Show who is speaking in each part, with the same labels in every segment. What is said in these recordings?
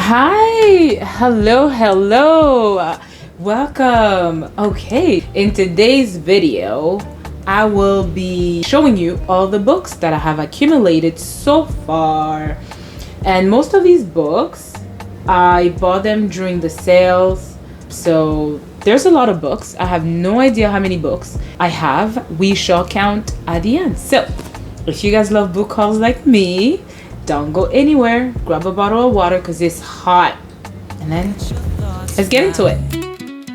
Speaker 1: Hi, hello, welcome. Okay, in today's video, I will be showing you all the books that I have accumulated so far. And most of these books, I bought them during the sales. So there's a lot of books. I have no idea how many books I have. We shall count at the end. So if you guys love book hauls like me, don't go anywhere. Grab a bottle of water because it's hot. And then let's get into it.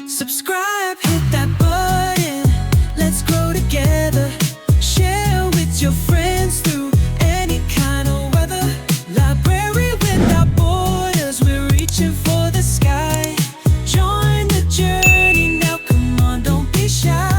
Speaker 2: Subscribe, hit that button. Let's grow together. Share with your friends through any kind of weather. Library without borders. We're reaching for the sky. Join the journey now. Come on, don't be shy.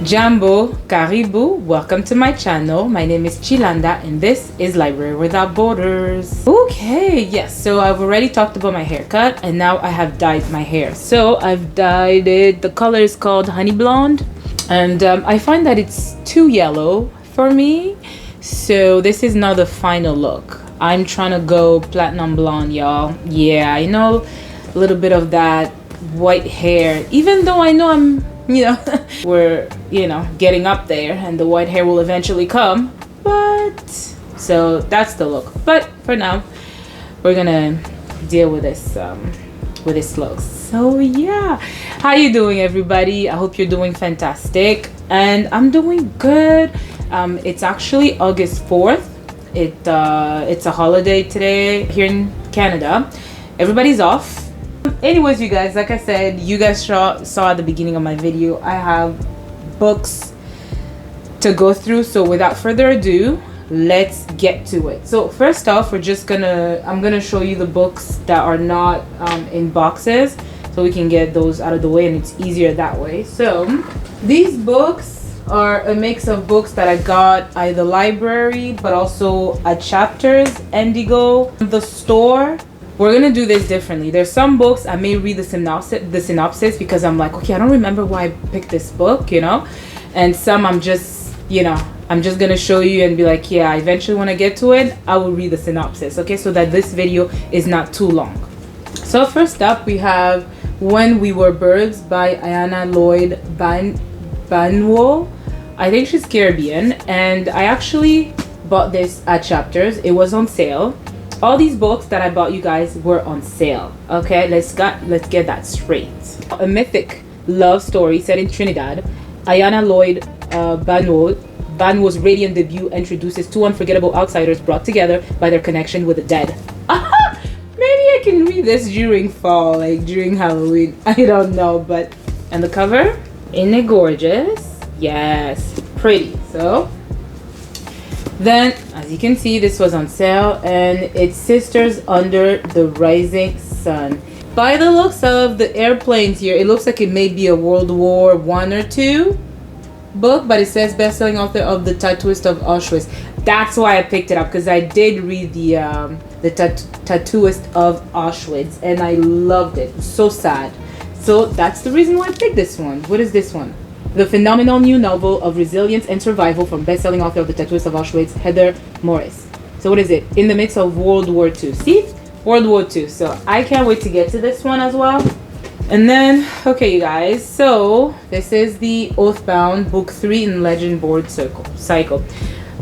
Speaker 1: Jambo, Karibu, welcome to my channel. My name is Chilanda and this is Library Without Borders. Okay, yes, so I've already talked about my haircut and now I have dyed my hair. So I've dyed it, the color is called Honey Blonde, and I find that it's too yellow for me. So this is not the final look. I'm trying to go platinum blonde, y'all. Yeah, I know a little bit of that white hair, even though I know I'm we're getting up there and the white hair will eventually come, but so that's the look. But for now we're gonna deal with this look. So yeah, how you doing, everybody? I hope you're doing fantastic and I'm doing good. It's actually August 4th. It's a holiday today here in Canada. Everybody's off. Anyways, you guys, like I said, you guys saw at the beginning of my video, I have books to go through. So without further ado, let's get to it. So first off, I'm gonna show you the books that are not in boxes, so we can get those out of the way and it's easier that way. So these books are a mix of books that I got at the library, but also at Chapters, Indigo, the store. We're gonna do this differently. There's some books I may read the synopsis because I'm like, okay, I don't remember why I picked this book, and some I'm just gonna show you and be like, yeah, eventually when I get to it, I will read the synopsis, okay, so that this video is not too long. So first up, we have When We Were Birds by Ayana Lloyd Banwo. I think she's Caribbean, and I actually bought this at Chapters. It was on sale. All these books that I bought you guys were on sale. Okay, let's get that straight. A mythic love story set in Trinidad, Ayana Lloyd Banwo's radiant debut introduces two unforgettable outsiders brought together by their connection with the dead. Maybe I can read this during fall, like during Halloween. I don't know, but and the cover, isn't it gorgeous? Yes, pretty. So then, as you can see, this was on sale and it's Sisters Under the Rising Sun. By the looks of the airplanes here, it looks like it may be a World War I or II book, but it says best-selling author of The Tattooist of Auschwitz. That's why I picked it up, because I did read the Tattooist of Auschwitz and I loved it. It's so sad. So that's the reason why I picked this one. What is this one? The phenomenal new novel of resilience and survival from best-selling author of The Tattooist of Auschwitz, Heather Morris. So what is it? In the midst of World War II. See? World War II. So I can't wait to get to this one as well. And then, okay, you guys. So this is the Oathbound Book 3 in Legendborn Cycle.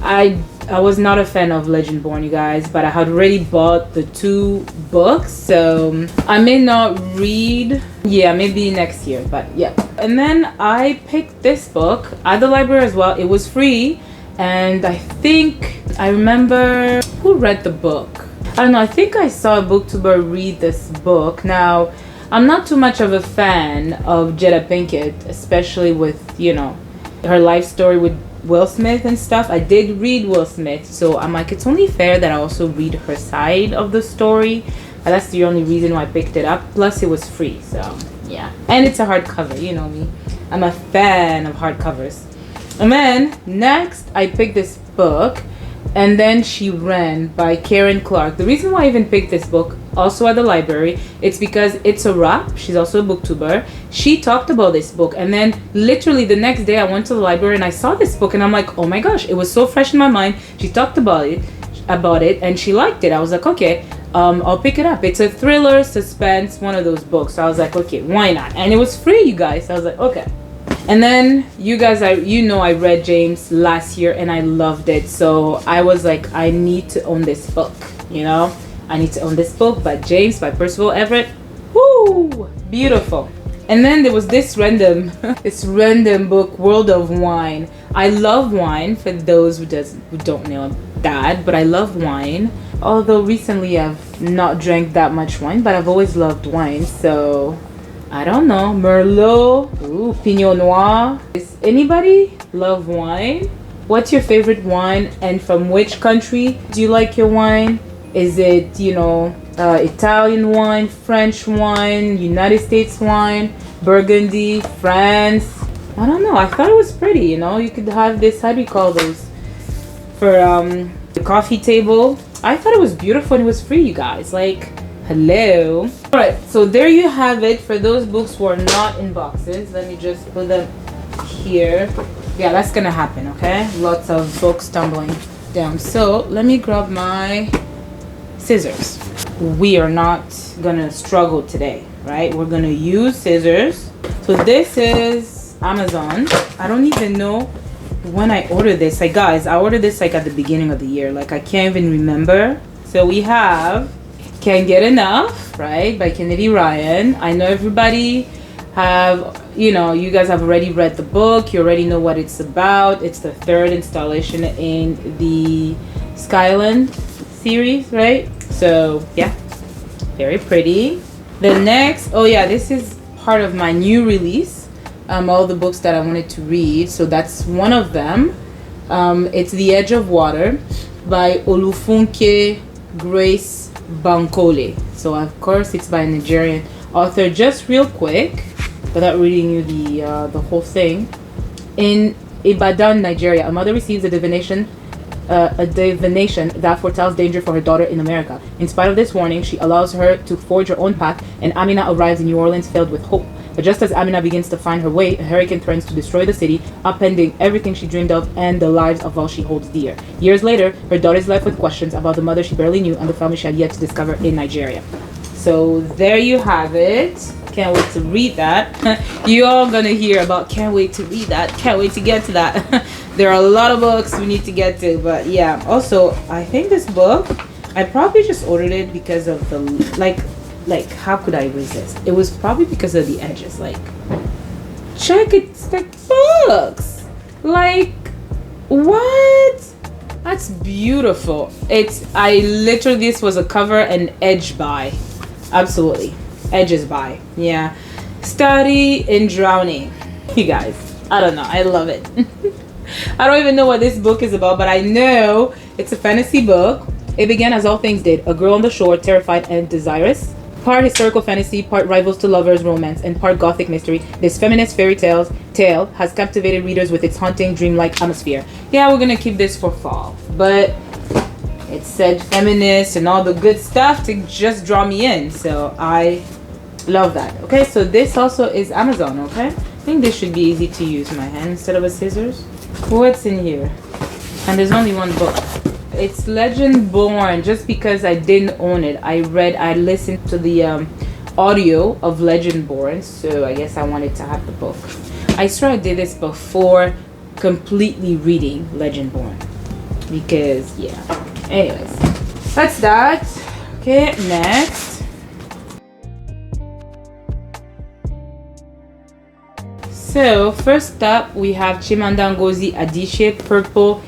Speaker 1: I was not a fan of Legendborn, you guys, but I had already bought the 2 books, so I may not read, yeah, maybe next year, but yeah. And then I picked this book at the library as well. It was free, and I think I remember who read the book. I don't know, I think I saw a booktuber read this book. Now, I'm not too much of a fan of Jada Pinkett, especially with, her life story with Will Smith and stuff. I did read Will Smith, so I'm like, it's only fair that I also read her side of the story. And that's the only reason why I picked it up. Plus, it was free, so yeah. And it's a hardcover, you know me. I'm a fan of hardcovers. And then next, I picked this book, And Then She Ran by Karen Clark. The reason why I even picked this book, also at the library, it's because it's a wrap. She's also a booktuber. She talked about this book, and then literally the next day I went to the library and I saw this book and I'm like, oh my gosh, it was so fresh in my mind. She talked about it and she liked it. I was like, okay, I'll pick it up. It's a thriller, suspense, one of those books. So I was like, okay, why not? And it was free, you guys. So I was like, okay. And then you guys, I read James last year and I loved it. So I was like, I need to own this book, you know? I need to own this book by James, by Percival Everett. Woo! Beautiful. And then there was this random book, World of Wine. I love wine, for those who don't know that, but I love wine. Although recently I've not drank that much wine, but I've always loved wine. So I don't know, Merlot, ooh, Pinot Noir. Does anybody love wine? What's your favorite wine and from which country do you like your wine? Is it, Italian wine, French wine, United States wine, Burgundy, France? I don't know. I thought it was pretty, You could have this, how do you call those? For the coffee table. I thought it was beautiful and it was free, you guys. Like, hello. Alright, so there you have it for those books who are not in boxes. Let me just put them here. Yeah, that's gonna happen, okay? Lots of books tumbling down. So let me grab my scissors. We are not gonna struggle today, right? We're gonna use scissors. So this is Amazon. I don't even know when I ordered this. Like, guys, I ordered this like at the beginning of the year. Like, I can't even remember. So we have Can't Get Enough, right, by Kennedy Ryan. I know everybody you guys have already read the book. You already know what it's about. It's the third installation in the Skyland series, right? So yeah, very pretty. The next, this is part of my new release, all the books that I wanted to read. So that's one of them. It's The Edge of Water by Olufunke Grace Bankole. So of course it's by a Nigerian author. Just real quick, without reading you the whole thing. In Ibadan, Nigeria, a mother receives a divination that foretells danger for her daughter in America. In spite of this warning, she allows her to forge her own path, and Amina arrives in New Orleans filled with hope. But just as Amina begins to find her way, a hurricane threatens to destroy the city, upending everything she dreamed of and the lives of all she holds dear. Years later, her daughter is left with questions about the mother she barely knew and the family she had yet to discover in Nigeria. So there you have it. Can't wait to read that. You all gonna hear about can't wait to read that, can't wait to get to that. There are a lot of books we need to get to, but yeah. Also, I think this book, I probably just ordered it because of the like how could I resist? It was probably because of the edges. Like, check it, it's like books. Like, what? That's beautiful. This was a cover and edge buy. Absolutely. Edges by. Yeah. Study in Drowning. You guys, I don't know. I love it. I don't even know what this book is about, but I know it's a fantasy book. It began as all things did. A girl on the shore, terrified and desirous. Part historical fantasy, part rivals to lovers romance, and part gothic mystery. This feminist fairy tale has captivated readers with its haunting, dreamlike atmosphere. Yeah, we're gonna keep this for fall, but it said feminist and all the good stuff to just draw me in. So I love that. Okay, so this also is Amazon. Okay, I think this should be easy to use my hand instead of a scissors. What's in here? And there's only one book. It's Legendborn. Just because I didn't own it, I listened to the audio of Legendborn, so I guess I wanted to have the book. I swear I did this before completely reading Legendborn, because yeah. Anyways, that's that. Okay, next. So first up, we have Chimamanda Ngozi Adichie, Purple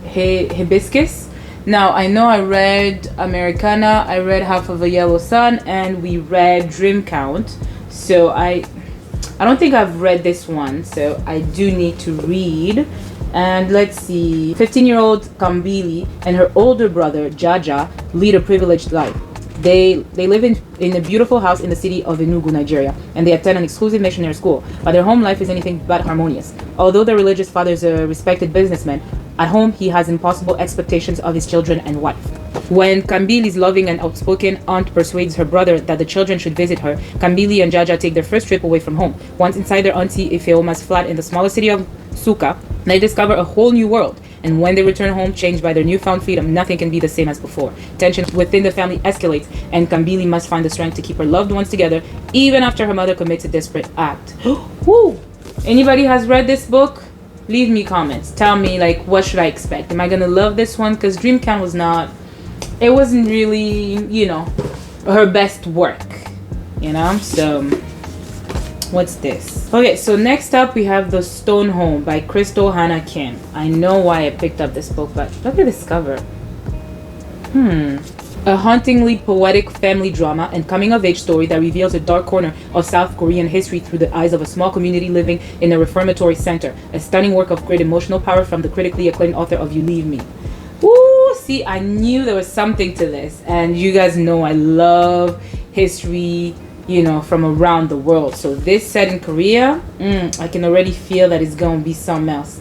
Speaker 1: Hibiscus. Now, I know I read Americana, I read Half of a Yellow Sun, and we read Dream Count. So I don't think I've read this one, so I do need to read. And let's see, 15-year-old Kambili and her older brother Jaja lead a privileged life. They live in a beautiful house in the city of Enugu, Nigeria, and they attend an exclusive missionary school. But their home life is anything but harmonious. Although their religious father is a respected businessman, at home he has impossible expectations of his children and wife. When Kambili's loving and outspoken aunt persuades her brother that the children should visit her, Kambili and Jaja take their first trip away from home. Once inside their auntie Ifeoma's flat in the smaller city of Suka, they discover a whole new world. and when they return home, changed by their newfound freedom, nothing can be the same as before. Tension within the family escalates, and Kambili must find the strength to keep her loved ones together, even after her mother commits a desperate act. Woo! Anybody has read this book? Leave me comments. Tell me, like, what should I expect? Am I gonna love this one? Because Dreamcatcher was not, it wasn't really, you know, her best work, you know? So, what's this? Okay, so next up we have The Stone Home by Crystal Hannah Kim. I know why I picked up this book, but look at this cover. A hauntingly poetic family drama and coming-of-age story that reveals a dark corner of South Korean history through the eyes of a small community living in a reformatory center. A stunning work of great emotional power from the critically acclaimed author of You Leave Me. Ooh, see, I knew there was something to this. And you guys know I love history, you know, from around the world. So this set in Korea, I can already feel that it's going to be something else.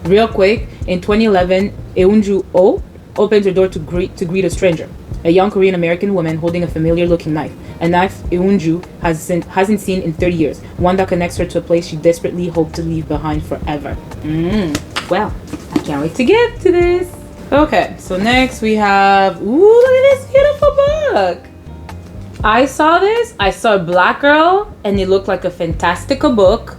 Speaker 1: Real quick, in 2011, Eunju Oh opens her door to greet a stranger, a young Korean American woman holding a familiar looking knife, a knife Eunju hasn't seen in 30 years, one that connects her to a place she desperately hoped to leave behind forever. Well, I can't wait to get to this. Okay, so next we have, ooh, look at this beautiful book. I saw a black girl, and it looked like a fantastical book,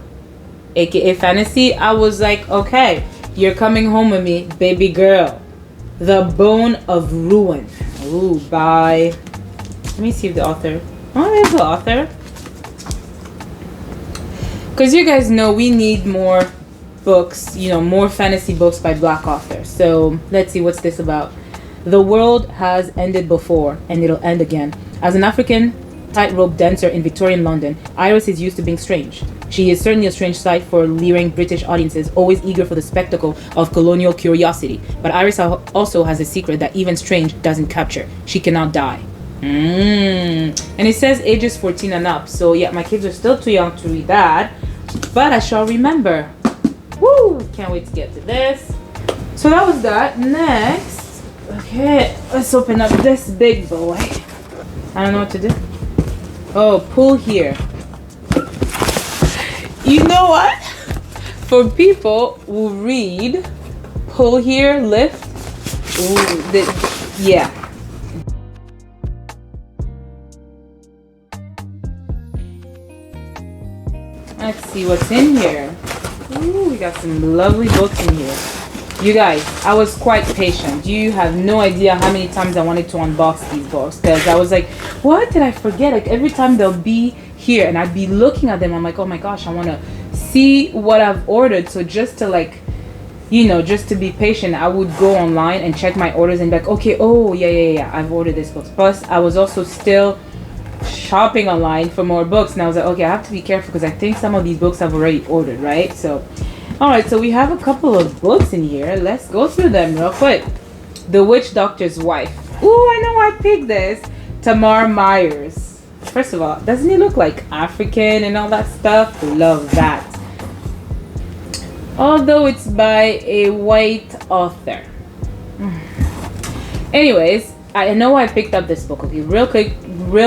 Speaker 1: aka fantasy. I was like, okay, you're coming home with me, baby girl. The Bone of Ruin. Ooh, by, let me see if the author, oh, there's the author. Because you guys know we need more books, you know, more fantasy books by black authors. So let's see, what's this about? The world has ended before, and it'll end again. As an African tightrope dancer in Victorian London, Iris is used to being strange. She is certainly a strange sight for leering British audiences, always eager for the spectacle of colonial curiosity. But Iris also has a secret that even strange doesn't capture. She cannot die. And it says ages 14 and up. So yeah, my kids are still too young to read that. But I shall remember. Woo! Can't wait to get to this. So that was that. Next. Okay, let's open up this big boy. I don't know what to do. Oh, pull here. You know what? For people who read, pull here, lift. Ooh, yeah. Let's see what's in here. Ooh, we got some lovely books in here. You guys, I was quite patient. You have no idea how many times I wanted to unbox these books, because I was like, what did I forget? Like every time they'll be here and I'd be looking at them, I'm like, oh my gosh, I want to see what I've ordered. So just to, like, you know, just to be patient, I would go online and check my orders and be like, okay, oh yeah, I've ordered this book. Plus I was also still shopping online for more books, and I was like, okay, I have to be careful because I think some of these books I've already ordered, right? So alright, so we have a couple of books in here. Let's go through them real quick. The Witch Doctor's Wife. Ooh, I know I picked this. Tamar Myers. First of all, doesn't it look like African and all that stuff? Love that. Although it's by a white author. Anyways, I know I picked up this book. Okay, real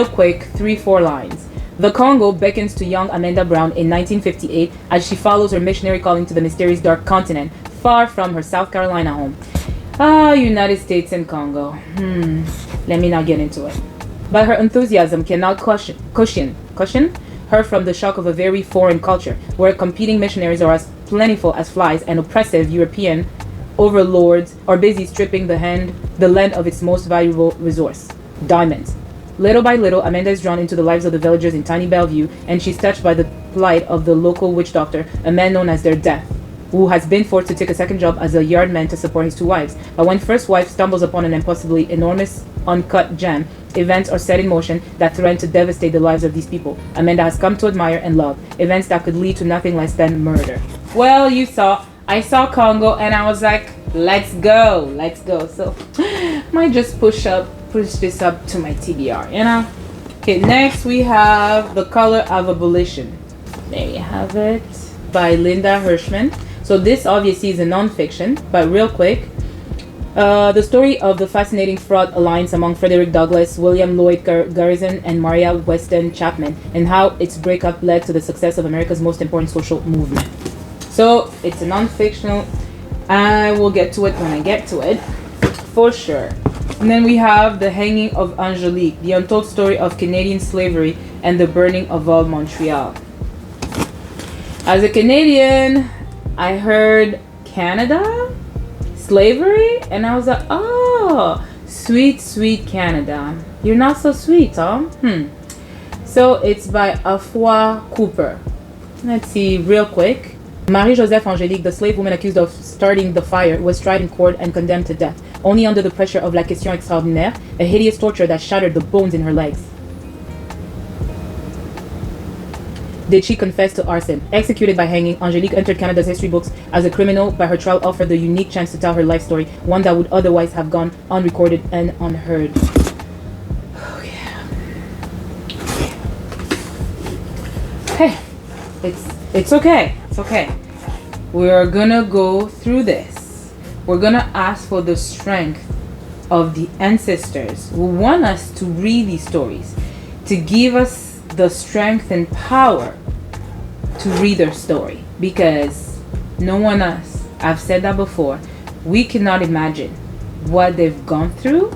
Speaker 1: quick, 3-4 lines. The Congo beckons to young Amanda Brown in 1958 as she follows her missionary calling to the mysterious dark continent, far from her South Carolina home. United States and Congo. Let me not get into it. But her enthusiasm cannot cushion her from the shock of a very foreign culture, where competing missionaries are as plentiful as flies, and oppressive European overlords are busy stripping the land of its most valuable resource, diamonds. Little by little, Amanda is drawn into the lives of the villagers in tiny Bellevue, and she's touched by the plight of the local witch doctor, a man known as their Death, who has been forced to take a second job as a yardman to support his 2 wives. But when first wife stumbles upon an impossibly enormous uncut gem, events are set in motion that threaten to devastate the lives of these people Amanda has come to admire and love, events that could lead to nothing less than murder. Well, I saw Congo and I was like, let's go. So might just push this up to my TBR, you know. Okay, next we have The Color of Abolition. There you have it, by Linda Hirschman. So this obviously is a non-fiction, but real quick, the story of the fascinating fraught alliance among Frederick Douglass, William Lloyd Garrison, and Maria Weston Chapman, and how its breakup led to the success of America's most important social movement. So it's a non-fictional. I will get to it when I get to it, for sure. And then we have The Hanging of Angelique, the untold story of Canadian slavery and the burning of all Montreal. As a Canadian, I heard Canada, slavery, and I was like, oh, sweet, sweet Canada. You're not so sweet, huh? So it's by Afua Cooper. Let's see real quick. Marie-Joseph Angélique, the slave woman accused of starting the fire, was tried in court and condemned to death, only under the pressure of La Question Extraordinaire, a hideous torture that shattered the bones in her legs. Did she confess to arson? Executed by hanging, Angélique entered Canada's history books as a criminal, but her trial offered the unique chance to tell her life story, one that would otherwise have gone unrecorded and unheard. Oh, yeah. Okay. It's okay. It's okay. We're gonna go through this. We're gonna ask for the strength of the ancestors who want us to read these stories, to give us the strength and power to read their story, because no one else, I've said that before, we cannot imagine what they've gone through.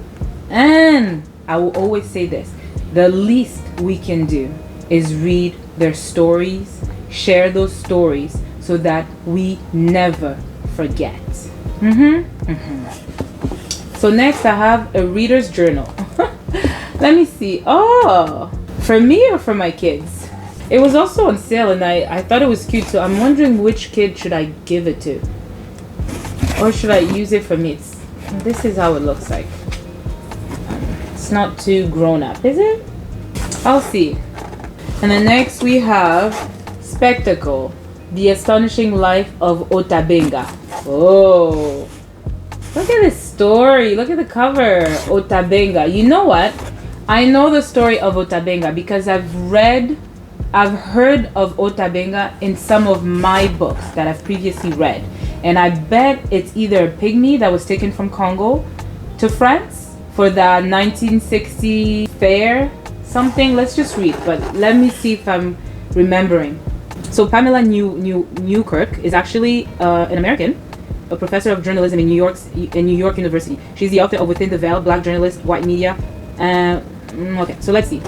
Speaker 1: And I will always say this, the least we can do is read their stories, share those stories, so that we never forget. So next I have a reader's journal. Let me see. Oh, for me or for my kids? It was also on sale and I thought it was cute, so I'm wondering which kid should I give it to, or should I use it for me? This is how it looks like. It's not too grown up, is it? I'll see. And then next we have Spectacle, The Astonishing Life of Otabenga. Oh, look at this story. Look at the cover. Otabenga. You know what? I know the story of Otabenga because I've heard of Otabenga in some of my books that I've previously read. And I bet it's either a pygmy that was taken from Congo to France for the 1960 fair, something. Let's just read, but let me see if I'm remembering. So Pamela Newkirk is actually an American, a professor of journalism in New York University. She's the author of Within the Veil, Black Journalist, White Media. Okay, so let's see.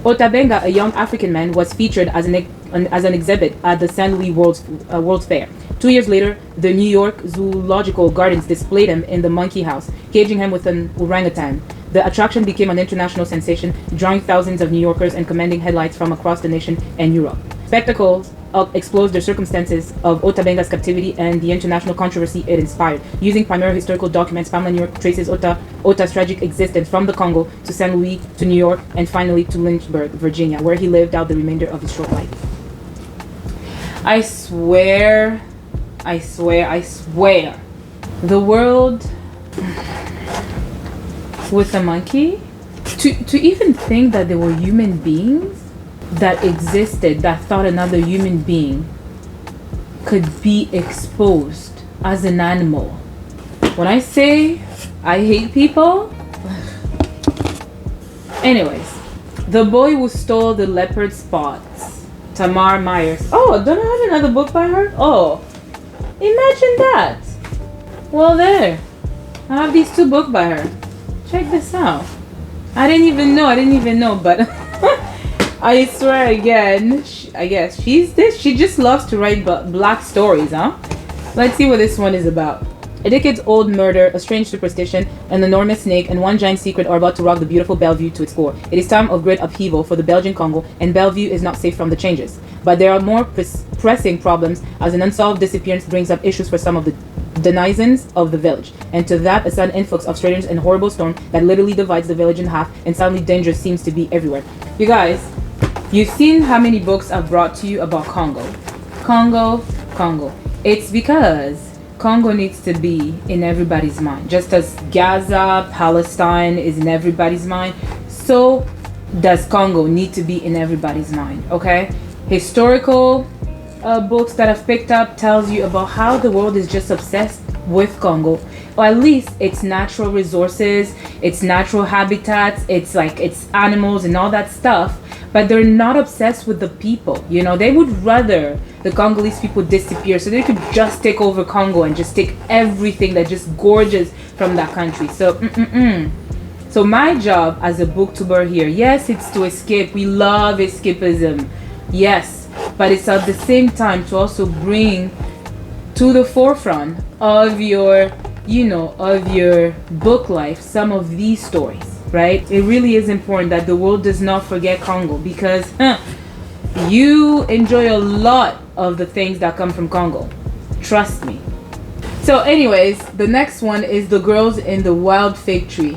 Speaker 1: Otabenga, a young African man, was featured as an exhibit at the St. Louis World's Fair. 2 years later, the New York Zoological Gardens displayed him in the monkey house, caging him with an orangutan. The attraction became an international sensation, drawing thousands of New Yorkers and commanding headlines from across the nation and Europe. Spectacles explores the circumstances of Otabenga's captivity and the international controversy it inspired. Using primary historical documents, Pamela New York traces Ota's tragic existence from the Congo to St. Louis to New York and finally to Lynchburg, Virginia, where he lived out the remainder of his short life. I swear, the world with the monkey, to even think that there were human beings that existed, that thought another human being could be exposed as an animal. When I say I hate people, anyways, The Boy Who Stole the Leopard Spots, Tamar Myers. Oh, don't I have another book by her? Oh, imagine that. Well, there, I have these two books by her. Check this out. I didn't even know, but I swear again, I guess she just loves to write black stories, huh? Let's see what this one is about. A decades-old murder, a strange superstition, an enormous snake, and one giant secret are about to rock the beautiful Bellevue to its core. It is time of great upheaval for the Belgian Congo, and Bellevue is not safe from the changes. But there are more pressing problems, as an unsolved disappearance brings up issues for some of the denizens of the village, and to that a sudden influx of strangers and horrible storm that literally divides the village in half, and suddenly danger seems to be everywhere. You guys, you've seen how many books I've brought to you about Congo. Congo. It's because Congo needs to be in everybody's mind. Just as Gaza, Palestine is in everybody's mind, so does Congo need to be in everybody's mind, okay? Historical books that I've picked up tells you about how the world is just obsessed with Congo, or at least its natural resources, its natural habitats, its animals and all that stuff. but they're not obsessed with the people. You know, they would rather the Congolese people disappear so they could just take over Congo and just take everything that's just gorgeous from that country. So, So my job as a booktuber here, yes, it's to escape. We love escapism, yes, but it's at the same time to also bring to the forefront of your, of your book life some of these stories, right? It really is important that the world does not forget Congo, because you enjoy a lot of the things that come from Congo. Trust me. So anyways, the next one is The Girls in the Wild Fig Tree.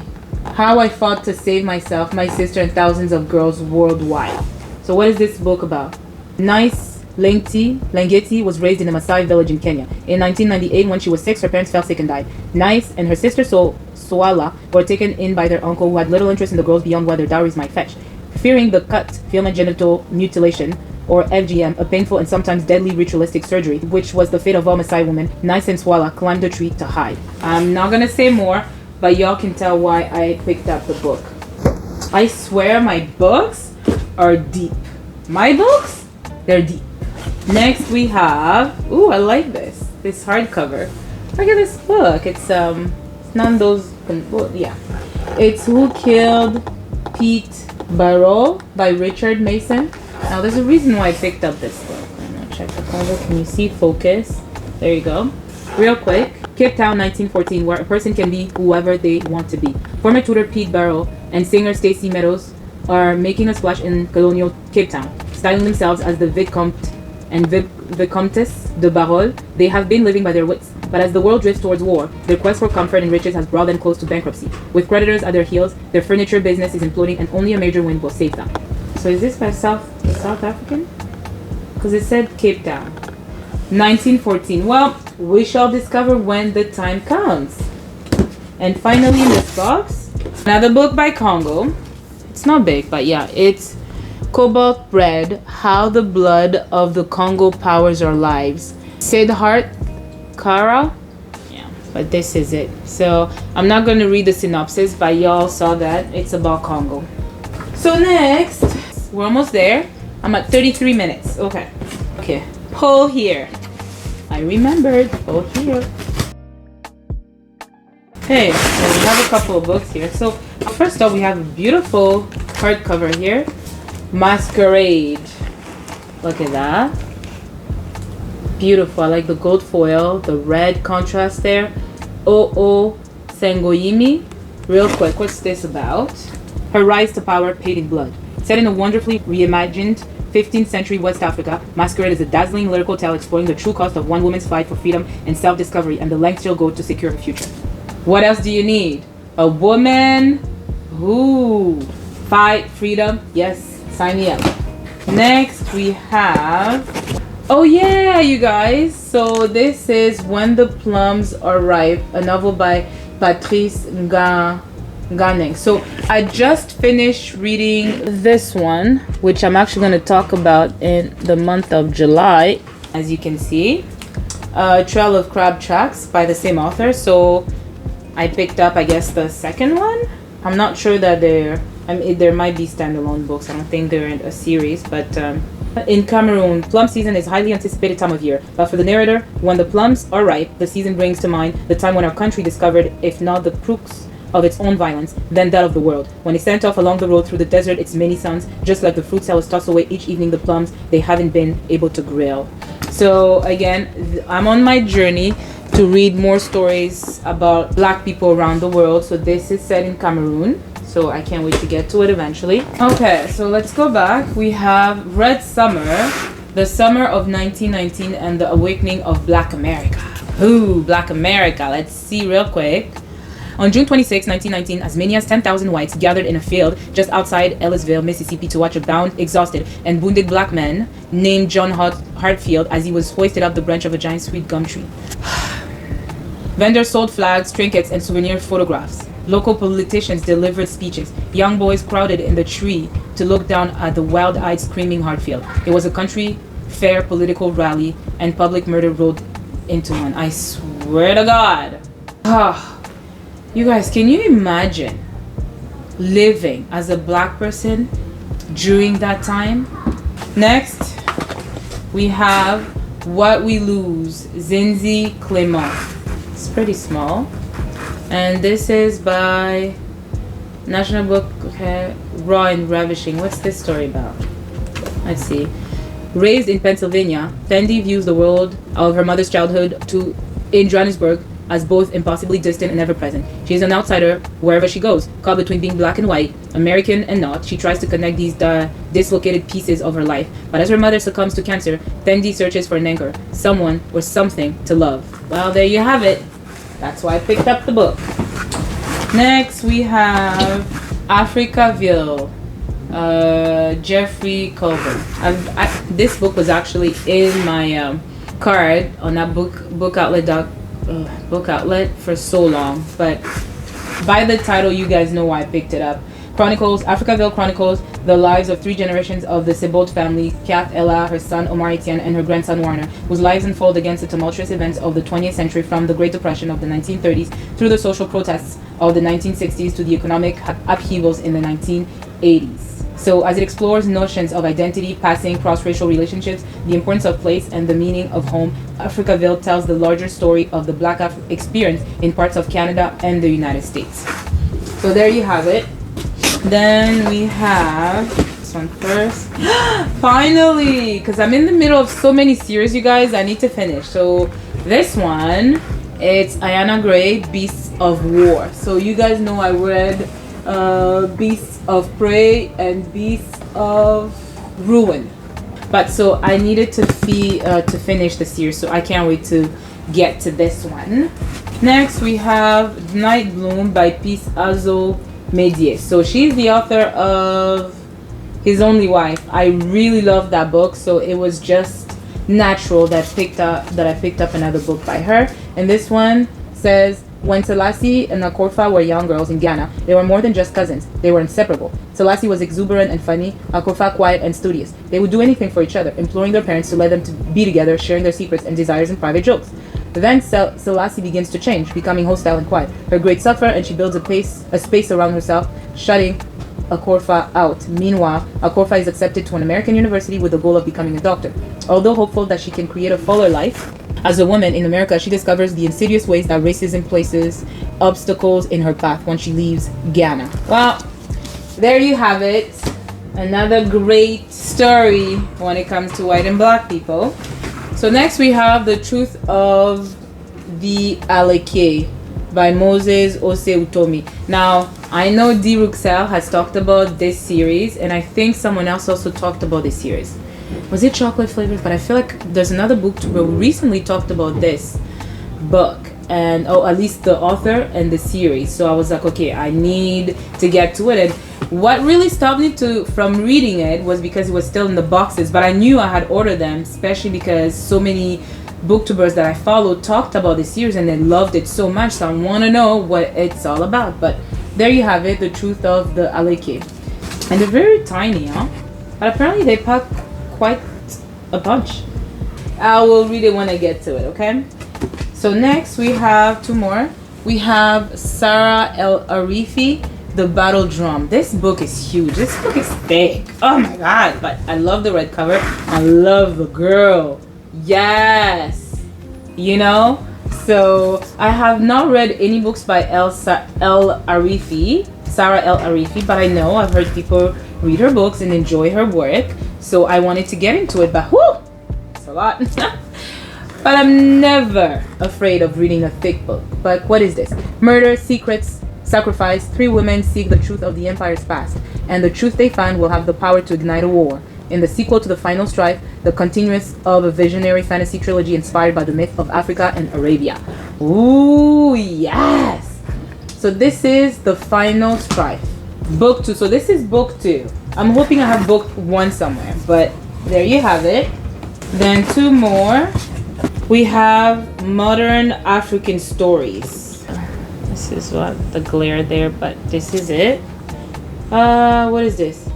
Speaker 1: How I Fought to Save Myself, My Sister, and Thousands of Girls Worldwide. So what is this book about? Nice Lengeti was raised in a Maasai village in Kenya. In 1998, when she was 6, her parents fell sick and died. Nice and her sister Swala were taken in by their uncle, who had little interest in the girls beyond what their dowries might fetch. Fearing the cut, female genital mutilation, or FGM, a painful and sometimes deadly ritualistic surgery, which was the fate of all Maasai women, Nice and Swala climbed a tree to hide. I'm not gonna say more, but y'all can tell why I picked up the book. I swear my books are deep. My books? They're deep. Next we have, I like this hardcover. Look at this book. It's none of those, yeah. It's Who Killed Pete Barrow by Richard Mason. Now there's a reason why I picked up this book. I'm gonna check the cover. Can you see? Focus. There you go. Real quick. Cape Town, 1914, where a person can be whoever they want to be. Former tutor Pete Barrow and singer Stacey Meadows are making a splash in colonial Cape Town, styling themselves as the Vicomte and Vicomtesse de Barrol. They have been living by their wits, but as the world drifts towards war, their quest for comfort and riches has brought them close to bankruptcy. With creditors at their heels, their furniture business is imploding, and only a major wind will save them. So is this by South African? Because it said Cape Town. 1914. Well, we shall discover when the time comes. And finally in this box, another book by Congo. It's not big, but yeah, it's Cobalt Bread, How the Blood of the Congo Powers Our Lives. Siddharth Kara. Yeah, but this is it. So I'm not going to read the synopsis, but y'all saw that. It's about Congo. So next, we're almost there. I'm at 33 minutes. Okay. Pull here. I remembered. Pull here. Okay, so we have a couple of books here. So first up, we have a beautiful hardcover here. Masquerade. Look at that. Beautiful. I like the gold foil, the red contrast there. O.O. Sengoyimi. Real quick, what's this about? Her rise to power paid in blood. Set in a wonderfully reimagined 15th century West Africa, Masquerade is a dazzling lyrical tale exploring the true cost of one woman's fight for freedom and self-discovery and the lengths she'll go to secure her future. What else do you need? A woman who fight freedom? Yes, sign me up. Next we have, oh yeah, you guys. So this is When the Plums Are Ripe, a novel by Patrice Ganeng. So I just finished reading this one, which I'm actually going to talk about in the month of July. As you can see, Trail of Crab Tracks by the same author. So I picked up, I guess, the second one. I'm not sure that there might be standalone books. I don't think they're in a series, but in Cameroon, plum season is a highly anticipated time of year. But for the narrator, when the plums are ripe, the season brings to mind the time when our country discovered, if not the crux of its own violence, then that of the world. When it sent off along the road through the desert its many sons, just like the fruit sellers toss away each evening the plums they haven't been able to grill. So again, I'm on my journey to read more stories about Black people around the world. So this is set in Cameroon. So I can't wait to get to it eventually. Okay, so let's go back. We have Red Summer, the summer of 1919 and the awakening of Black America. Ooh, Black America. Let's see real quick. On June 26, 1919, as many as 10,000 whites gathered in a field just outside Ellisville, Mississippi to watch a bound, exhausted, and wounded black man named John Hartfield as he was hoisted up the branch of a giant sweet gum tree. Vendors sold flags, trinkets, and souvenir photographs. Local politicians delivered speeches. Young boys crowded in the tree to look down at the wild-eyed, screaming Hartfield. It was a country fair political rally, and public murder rolled into one. I swear to God. You guys, can you imagine living as a Black person during that time. Next, we have What We Lose, Zinzi Clément. It's pretty small. And this is by National Book, okay, Raw and Ravishing. What's this story about? Let's see. Raised in Pennsylvania, Fendi views the world of her mother's childhood in Johannesburg as both impossibly distant and ever present. She is an outsider wherever she goes, caught between being black and white, American and not. She tries to connect these dislocated pieces of her life, but as her mother succumbs to cancer, Fendi searches for an anchor, someone or something to love. Well, there you have it. That's why I picked up the book. Next, we have Africaville, Jeffrey Culver. This book was actually in my card on that book outlet for so long, but by the title you guys know why I picked it up. Africaville chronicles the lives of 3 generations of the Sebald family: Kat, Ella, her son Omar Etienne, and her grandson Warner, whose lives unfold against the tumultuous events of the 20th century, from the Great Depression of the 1930s through the social protests of the 1960s to the economic upheavals in the 1980s. So as it explores notions of identity, passing, cross-racial relationships, the importance of place, and the meaning of home, Africaville tells the larger story of the Black experience in parts of Canada and the United States. So there you have it. Then we have this one first. Finally, because I'm in the middle of so many series, you guys, I need to finish. So this one, it's Ayanna Gray, Beasts of War. So you guys know I read Beasts of Prey and Beasts of Ruin, but so I needed to finish the series, so I can't wait to get to this one. Next we have Night Bloom by Peace Azo Medie. So she's the author of His Only Wife. I really love that book, so it was just natural that I picked up another book by her. And this one says, when Selassie and Akorfa were young girls in Ghana, they were more than just cousins. They were inseparable. Selassie was exuberant and funny, Akorfa quiet and studious. They would do anything for each other, imploring their parents to let them to be together, sharing their secrets and desires and private jokes. Then Selassie begins to change, becoming hostile and quiet. Her grades suffer, and she builds a space around herself, shutting Akorfa out. Meanwhile, Akorfa is accepted to an American university with the goal of becoming a doctor. Although hopeful that she can create a fuller life as a woman in America, she discovers the insidious ways that racism places obstacles in her path when she leaves Ghana. Well, there you have it. Another great story when it comes to white and black people. So next we have The Truth of the Aleke by Moses Ose Utomi. Now, I know D. Ruxel has talked about this series, and I think someone else also talked about this series. Was it chocolate flavored? But I feel like there's another booktuber who recently talked about this book, and at least the author and the series. So I was like, okay, I need to get to it. And what really stopped me from reading it was because it was still in the boxes, but I knew I had ordered them, especially because so many booktubers that I followed talked about the series and they loved it so much, so I want to know what it's all about. But there you have it, The Truth of the Aleke. And they're very tiny, huh? But apparently they pack quite a bunch. I will read it when I get to it, okay? So next we have 2 more. We have Sarah El Arifi, The Battle Drum. This book is huge. This book is thick. Oh my god. But I love the red cover. I love the girl. Yes. You know? So I have not read any books by Sarah El Arifi, but I know I've heard people read her books and enjoy her work. So I wanted to get into it, but whoo! It's a lot. But I'm never afraid of reading a thick book. But what is this? Murder, secrets, sacrifice. 3 women seek the truth of the empire's past, and the truth they find will have the power to ignite a war. In the sequel to The Final Strife, the continuance of a visionary fantasy trilogy inspired by the myth of Africa and Arabia. Ooh, yes! So this is The Final Strife. Book 2. So this is book 2. I'm hoping I have book 1 somewhere, but there you have it. Then 2 more. We have Modern African Stories. This is what the glare there, but this is it. What is this?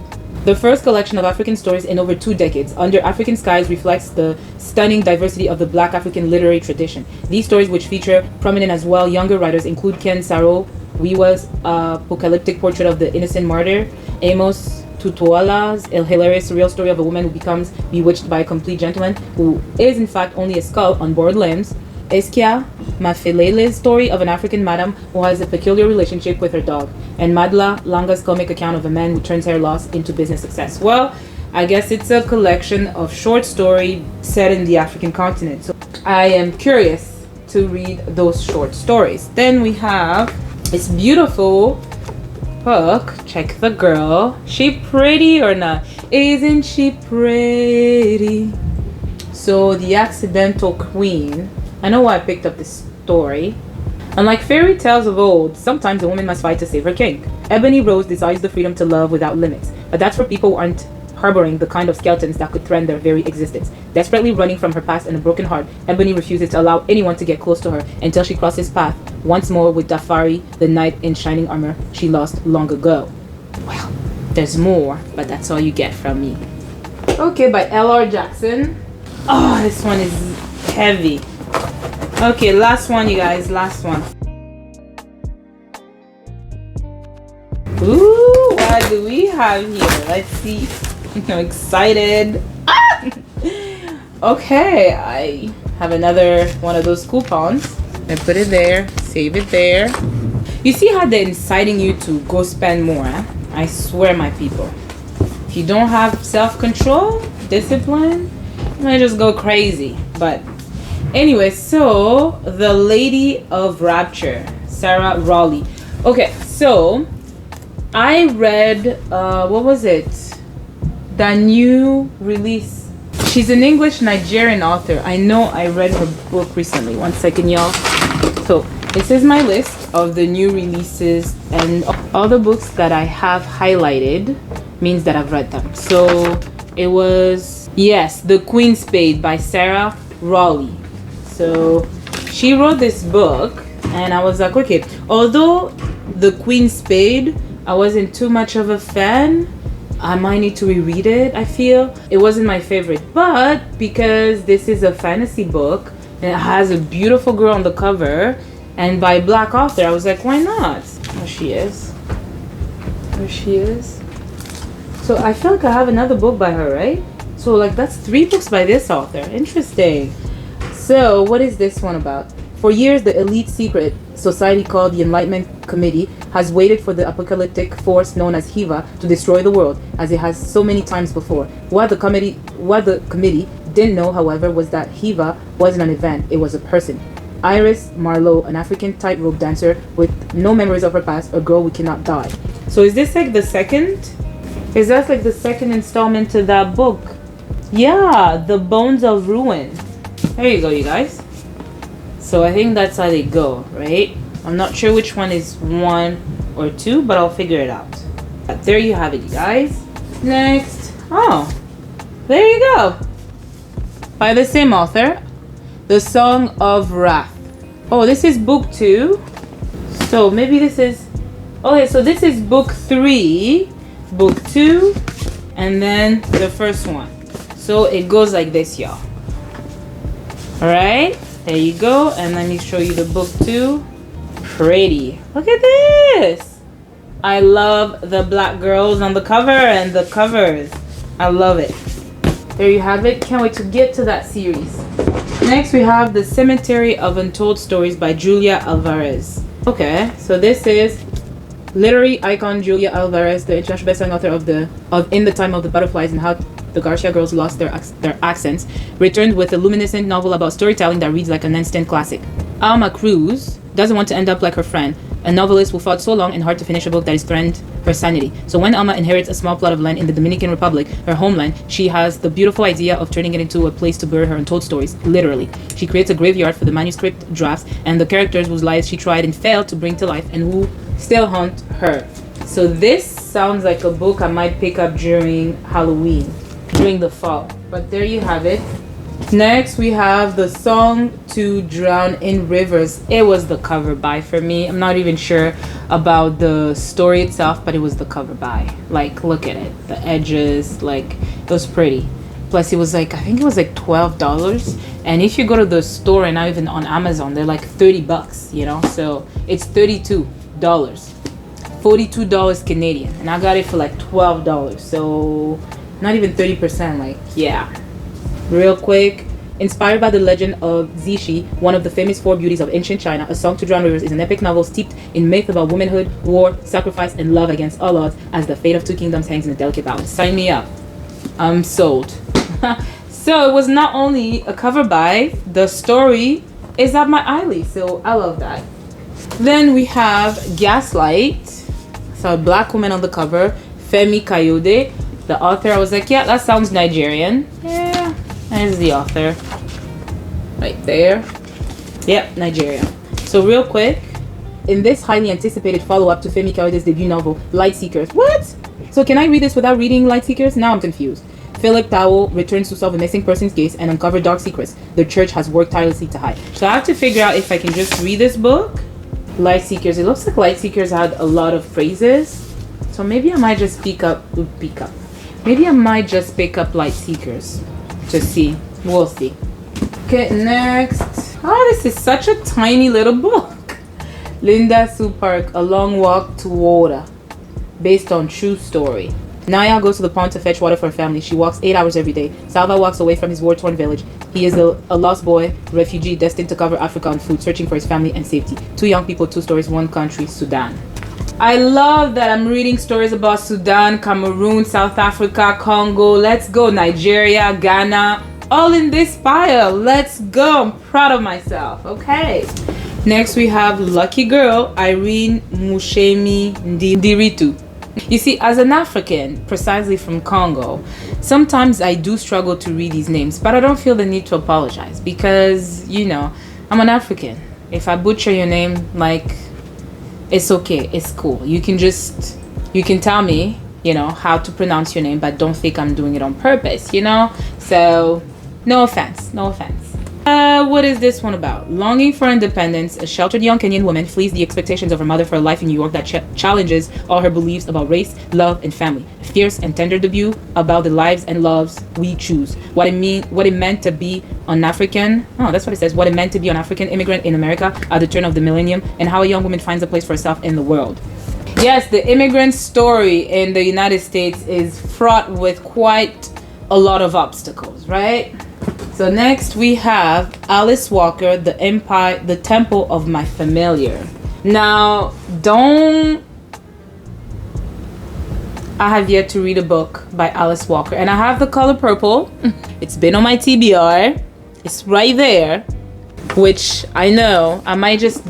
Speaker 1: The first collection of African stories in over 2 decades under African skies reflects the stunning diversity of the Black African literary tradition. These stories, which feature prominent as well younger writers, include Ken Saro Wiwa's apocalyptic portrait of the innocent martyr, Amos Tutuola's a hilarious real story of a woman who becomes bewitched by a complete gentleman who is in fact only a skull on bored limbs. Eskia Mafelele's story of an African madam who has a peculiar relationship with her dog. And Madla Langa's comic account of a man who turns hair loss into business success. Well, I guess it's a collection of short stories set in the African continent. So I am curious to read those short stories. Then we have this beautiful book. Check the girl. She pretty or not? Isn't she pretty? So The Accidental Queen. I know why I picked up this story. Unlike fairy tales of old, sometimes a woman must fight to save her king. Ebony Rose desires the freedom to love without limits, but that's for people who aren't harboring the kind of skeletons that could threaten their very existence. Desperately running from her past and a broken heart, Ebony refuses to allow anyone to get close to her until she crosses path once more with Dafari, the knight in shining armor she lost long ago. Well, there's more, but that's all you get from me. Okay, by L.R. Jackson. Oh, this one is heavy. Okay, last one, you guys. Last one. Ooh, what do we have here? Let's see. I'm excited. Ah! Okay, I have another one of those coupons. I put it there. Save it there. You see how they're inciting you to go spend more, huh? I swear, my people. If you don't have self-control, discipline, you might just go crazy. But anyway, so The Lady of Rapture, Sarah Raleigh. Okay, so I read, what was it? The new release. She's an English Nigerian author. I know I read her book recently. One second, y'all. So this is my list of the new releases, and all the books that I have highlighted means that I've read them. So it was, yes, The Queen's Spade by Sarah Raleigh. So she wrote this book and I was like, okay, although The Queen's Spade, I wasn't too much of a fan. I might need to reread it. I feel it wasn't my favorite, but because this is a fantasy book and it has a beautiful girl on the cover and by a black author, I was like, why not? There she is. There she is. So I feel like I have another book by her, right? So like that's 3 books by this author. Interesting. So what is this one about? For years, the elite secret society called the Enlightenment Committee has waited for the apocalyptic force known as Hiva to destroy the world, as it has so many times before. What the committee didn't know, however, was that Hiva wasn't an event, it was a person. Iris Marlowe, an African tightrope dancer with no memories of her past, a girl who cannot die. So is this like the second? Is that like the second installment to that book? Yeah, The Bones of Ruin. There you go, you guys. So I think that's how they go, right? I'm not sure which one is 1 or 2, but I'll figure it out. But there you have it, you guys. Next. Oh, there you go. By the same author, The Song of Wrath. Oh, this is book 2. So maybe this is... Okay, so this is book 3, book 2, and then the first one. So it goes like this, y'all. Alright, there you go. And let me show you the book 2. Pretty. Look at this. I love the black girls on the cover and the covers. I love it. There you have it. Can't wait to get to that series. Next we have The Cemetery of Untold Stories by Julia Alvarez. Okay, so this is literary icon Julia Alvarez, the international best-selling author of In the Time of the Butterflies and How the Garcia Girls Lost Their Accents, returned with a luminescent novel about storytelling that reads like an instant classic. Alma Cruz doesn't want to end up like her friend, a novelist who fought so long and hard to finish a book that has threatened her sanity. So when Alma inherits a small plot of land in the Dominican Republic, her homeland, she has the beautiful idea of turning it into a place to bury her untold stories, literally. She creates a graveyard for the manuscript drafts and the characters whose lives she tried and failed to bring to life and who still haunt her. So this sounds like a book I might pick up during Halloween, during the fall. But there you have it. Next we have The Song to Drown in Rivers. It was the cover buy for me. I'm not even sure about the story itself, but it was the cover buy. Like, look at it, the edges, like, it was pretty. Plus it was like, I think it was like $12, and if you go to the store and not even on Amazon, they're like $30, you know, so it's $32. $42 Canadian, and I got it for like $12. So not even 30%. Like, yeah. Real quick. Inspired by the legend of Zishi, one of the famous four beauties of ancient China, A Song to Drown Rivers is an epic novel steeped in myth about womanhood, war, sacrifice, and love against all odds, as the fate of two kingdoms hangs in a delicate balance. Sign me up. I'm sold. So it was not only a cover by, the story is up my alley, so I love that. Then we have Gaslight. So a black woman on the cover, Femi Kayode. The author, I was like, yeah, that sounds Nigerian. Yeah, there's the author. Right there. Yep, Nigeria. So real quick, in this highly anticipated follow-up to Femi Kayode's debut novel, Light Seekers. What? So can I read this without reading Light Seekers? Now I'm confused. Philip Tao returns to solve a missing person's case and uncover dark secrets the church has worked tirelessly to hide. So I have to figure out if I can just read this book. Light Seekers. It looks like Light Seekers had a lot of phrases. So maybe I might just Maybe I might just pick up Light Seekers to see. We'll see. Okay, next. Oh, this is such a tiny little book. Linda Sue Park, A Long Walk to Water, based on true story. Naya goes to the pond to fetch water for her family. She walks 8 hours every day. Salva walks away from his war-torn village. He is a lost boy, refugee destined to cover Africa on food, searching for his family and safety. Two young people, two stories, one country, Sudan. I love that I'm reading stories about Sudan, Cameroon, South Africa, Congo. Let's go. Nigeria, Ghana, all in this pile. Let's go. I'm proud of myself. Okay. Next we have Lucky Girl, Irene Mushemi Ndiritu. You see, as an African, precisely from Congo, sometimes I do struggle to read these names, but I don't feel the need to apologize because, you know, I'm an African. If I butcher your name, like, it's okay, it's cool. You can tell me, you know, how to pronounce your name, but don't think I'm doing it on purpose, you know? So, no offense. What is this one about? Longing for independence, a sheltered young Kenyan woman flees the expectations of her mother for a life in New York that challenges all her beliefs about race, love, and family. A fierce and tender debut about the lives and loves we choose. What it meant to be an African. Oh, that's what it says. What it meant to be an African immigrant in America at the turn of the millennium, and how a young woman finds a place for herself in the world. Yes, the immigrant story in the United States is fraught with quite a lot of obstacles, right? So next we have Alice Walker, The Temple of My Familiar. Now, I have yet to read a book by Alice Walker, and I have The Color Purple. It's been on my TBR. It's right there, which I know I might just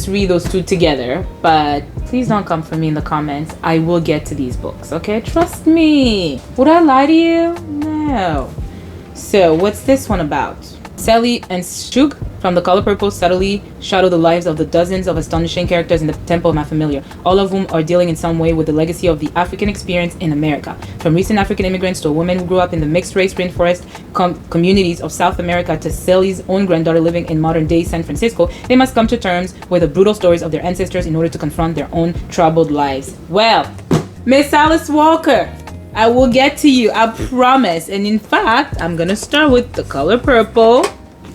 Speaker 1: read those two together, but please don't come for me in the comments. I will get to these books, okay? Trust me. Would I lie to you? No. So, what's this one about? Sally and Shug from The Color Purple subtly shadow the lives of the dozens of astonishing characters in The Temple of My Familiar, all of whom are dealing in some way with the legacy of the African experience in America. From recent African immigrants to a woman who grew up in the mixed-race rainforest communities of South America to Sally's own granddaughter living in modern-day San Francisco, they must come to terms with the brutal stories of their ancestors in order to confront their own troubled lives. Well, Miss Alice Walker, I will get to you, I promise. And in fact, I'm gonna start with The Color Purple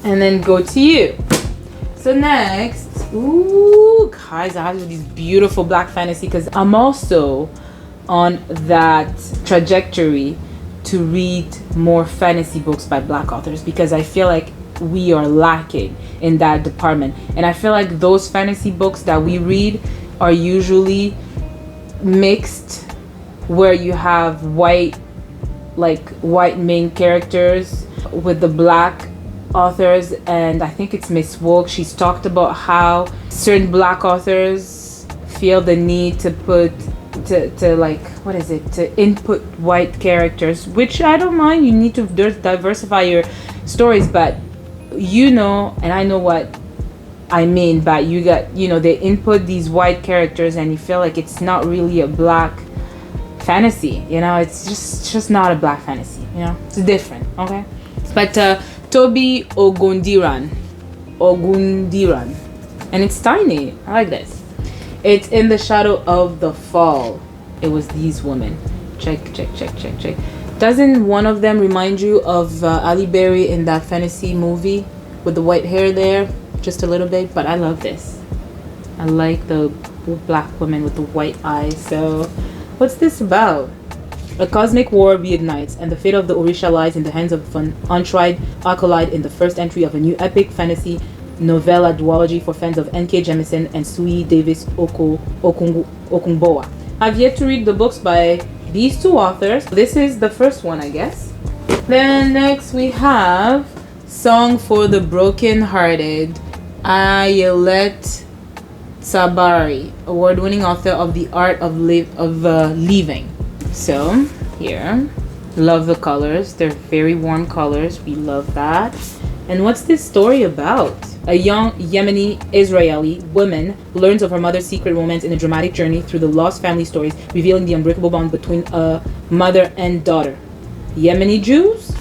Speaker 1: and then go to you. So next, ooh, guys, I have these beautiful black fantasy because I'm also on that trajectory to read more fantasy books by black authors because I feel like we are lacking in that department. And I feel like those fantasy books that we read are usually mixed, where you have white main characters with the black authors. And I think it's Miss Woke, she's talked about how certain black authors feel the need to input white characters, which I don't mind. You need to diversify your stories, but you know, and I know what I mean, but you got, you know, they input these white characters and you feel like it's not really a black fantasy, you know, it's just not a black fantasy, you know, it's different, okay? But Toby Ogundiran, and it's tiny. I like this. It's In the Shadow of the Fall. It was these women. Check. Doesn't one of them remind you of Ali Berry in that fantasy movie with the white hair there? Just a little bit, but I love this. I like the black women with the white eyes. So, what's this about? A cosmic war reignites, and the fate of the Orisha lies in the hands of an untried acolyte in the first entry of a new epic fantasy novella duology for fans of N.K. Jemisin and Sui Davis Okungbowa. I've yet to read the books by these two authors. This is the first one, I guess. Then next we have Song for the Broken-Hearted, Ayelet Sabari, award-winning author of The Art of Leaving. So here, love the colors. They're very warm colors. We love that. And what's this story about? A young Yemeni Israeli woman learns of her mother's secret romance in a dramatic journey through the lost family stories, revealing the unbreakable bond between a mother and daughter. Yemeni Jews?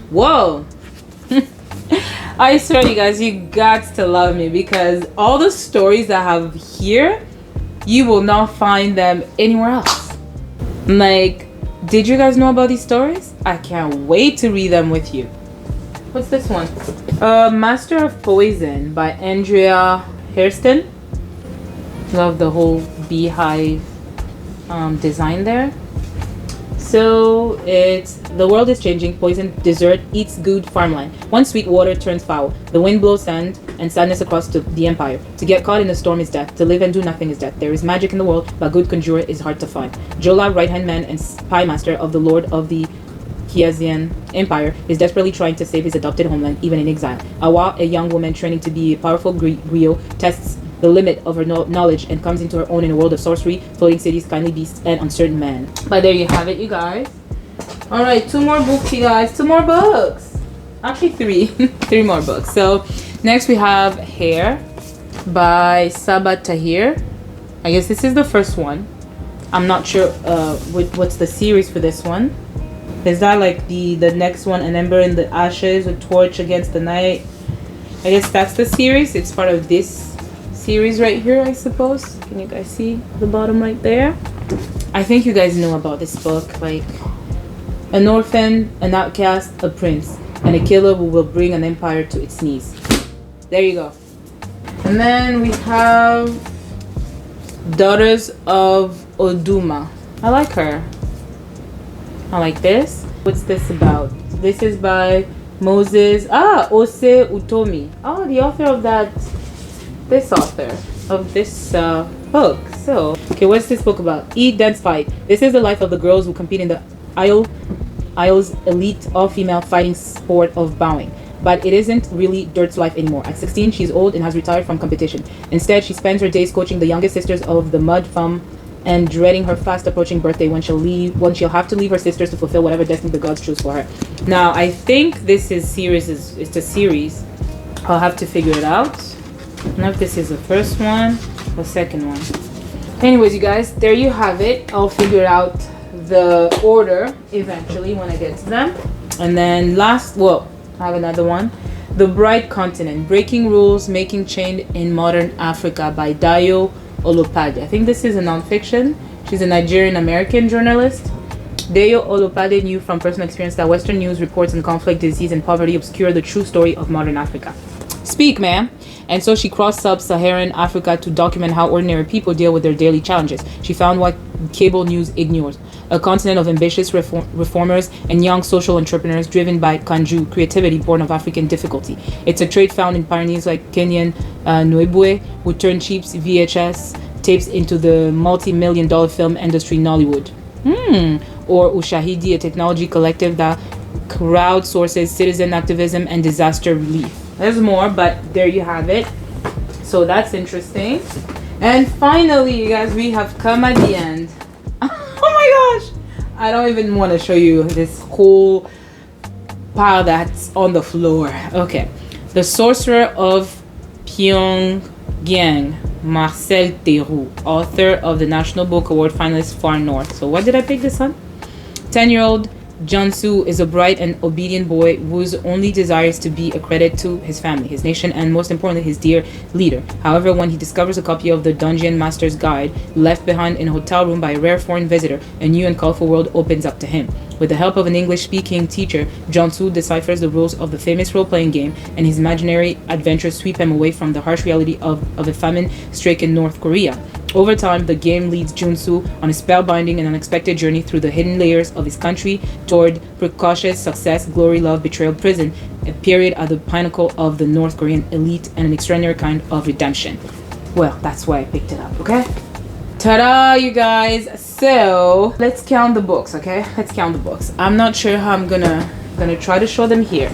Speaker 1: Whoa! I swear, you guys, you got to love me, because all the stories I have here, you will not find them anywhere else. Like, did you guys know about these stories? I can't wait to read them with you. What's this one? Master of Poison by Andrea Hairston. Love the whole beehive design there. So it's the world is changing. Poison desert eats good farmland. One sweet water turns foul. The wind blows sand and sadness across the empire. To get caught in a storm is death. To live and do nothing is death. There is magic in the world, but good conjurer is hard to find. Jola, right-hand man and spy master of the lord of the Kiazian Empire, is desperately trying to save his adopted homeland, even in exile. Awa, a young woman training to be a powerful griot, tests the limit of her knowledge and comes into her own in a world of sorcery, floating cities, kindly beasts, and uncertain man. But there you have it, you guys. Alright, 2 more books, you guys. 2 more books. Actually, 3. 3 more books. So, next we have Hair by Saba Tahir. I guess this is the first one. I'm not sure what's the series for this one. Is that like the next one, An Ember in the Ashes, A Torch Against the Night? I guess that's the series. It's part of this series right here, I suppose. Can you guys see the bottom right there? I think you guys know about this book. Like, an orphan, an outcast, a prince, and a killer who will bring an empire to its knees. There you go. And then we have Daughters of Oduma. I like her. I like this. What's this about? This is by Moses Ose Utomi. Oh, the author of this author of this book. So, okay, what's this book about? Eat, Dance, Fight. This is the life of the girls who compete in the Isle's elite all-female fighting sport of bowing. But it isn't really Dirt's life anymore. At 16, she's old and has retired from competition. Instead, she spends her days coaching the youngest sisters of the Mud Fam and dreading her fast approaching birthday when she'll have to leave her sisters to fulfill whatever destiny the gods choose for her. Now, I think this is it's a series. I'll have to figure it out. I don't know if this is the first one or second one. Anyways, you guys, there you have it. I'll figure out the order eventually when I get to them. And then I have another one. The Bright Continent, Breaking Rules, Making Change in Modern Africa by Dayo Olopade. I think this is a nonfiction. She's a Nigerian-American journalist. Dayo Olopade knew from personal experience that Western news reports on conflict, disease, and poverty obscure the true story of modern Africa. Speak, ma'am. And so she crossed sub-Saharan Africa to document how ordinary people deal with their daily challenges. She found what cable news ignores: a continent of ambitious reformers and young social entrepreneurs driven by kanju, creativity born of African difficulty. It's a trait found in pioneers like Kenyan Nwebwe, who turned cheap VHS tapes into the multi-million-dollar film industry Nollywood. Or Ushahidi, a technology collective that crowdsources citizen activism and disaster relief. There's more, but there you have it. So that's interesting. And finally, you guys, we have come at the end. Oh my gosh! I don't even want to show you this whole pile that's on the floor. Okay. The Sorcerer of Pyongyang, Marcel Theroux, author of the National Book Award finalist Far North. So what did I pick this on? 10-year-old Jansu is a bright and obedient boy whose only desire is to be a credit to his family, his nation, and most importantly, his dear leader. However, when he discovers a copy of the Dungeon Master's Guide left behind in a hotel room by a rare foreign visitor, a new and colorful world opens up to him. With the help of an English-speaking teacher, Junsu deciphers the rules of the famous role-playing game, and his imaginary adventures sweep him away from the harsh reality of a famine-stricken North Korea. Over time, the game leads Junsu on a spellbinding and unexpected journey through the hidden layers of his country toward precocious success, glory, love, betrayal, prison, a period at the pinnacle of the North Korean elite, and an extraordinary kind of redemption. Well, that's why I picked it up, okay? Ta-da, you guys! So, let's count the books, okay? Let's count the books. I'm not sure how I'm gonna try to show them here.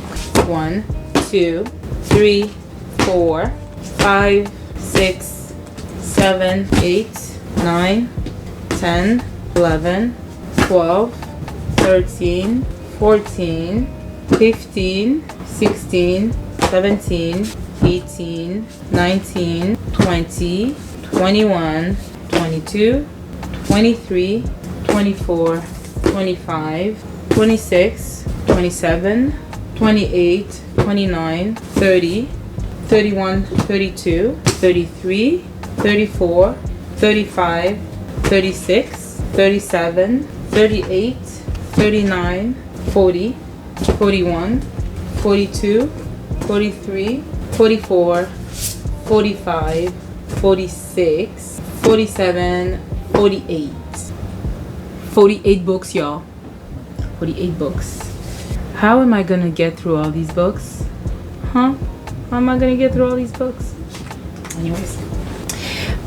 Speaker 1: 1, 2, 3, 4, 5, 6, 7, 8, 9, 10, 11, 12, 13, 14, 15, 16, 17, 18, 19, 20, 21, 22, 23, 24, 25, 26, 27, 28, 29, 30, 31, 32, 33, 34, 35, 36, 37, 38, 39, 40, 41, 42, 43, 44, 45, 46, 47, 48. 48 books, y'all. 48 books. How am I gonna get through all these books? Huh? How am I gonna get through all these books? Anyways.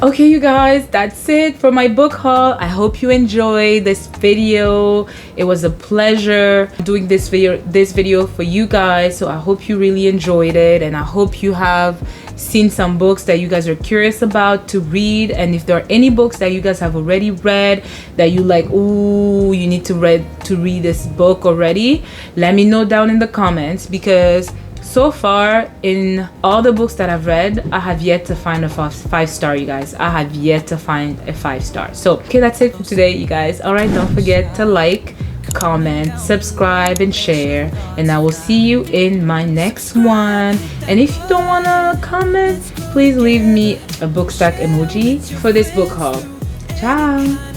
Speaker 1: Okay, you guys, that's it for my book haul. I hope you enjoyed this video. It was a pleasure doing this video for you guys. So I hope you really enjoyed it, and I hope you have seen some books that you guys are curious about to read. And if there are any books that you guys have already read that you like, ooh, you need to read this book already, let me know down in the comments, because so far in all the books that I've read, I have yet to find a 5-star, you guys. I have yet to find a 5-star. So okay, that's it for today, you guys. All right, don't forget to like, comment, subscribe, and share, and I will see you in my next one. And if you don't want to comment, please leave me a book stack emoji for this book haul. Ciao.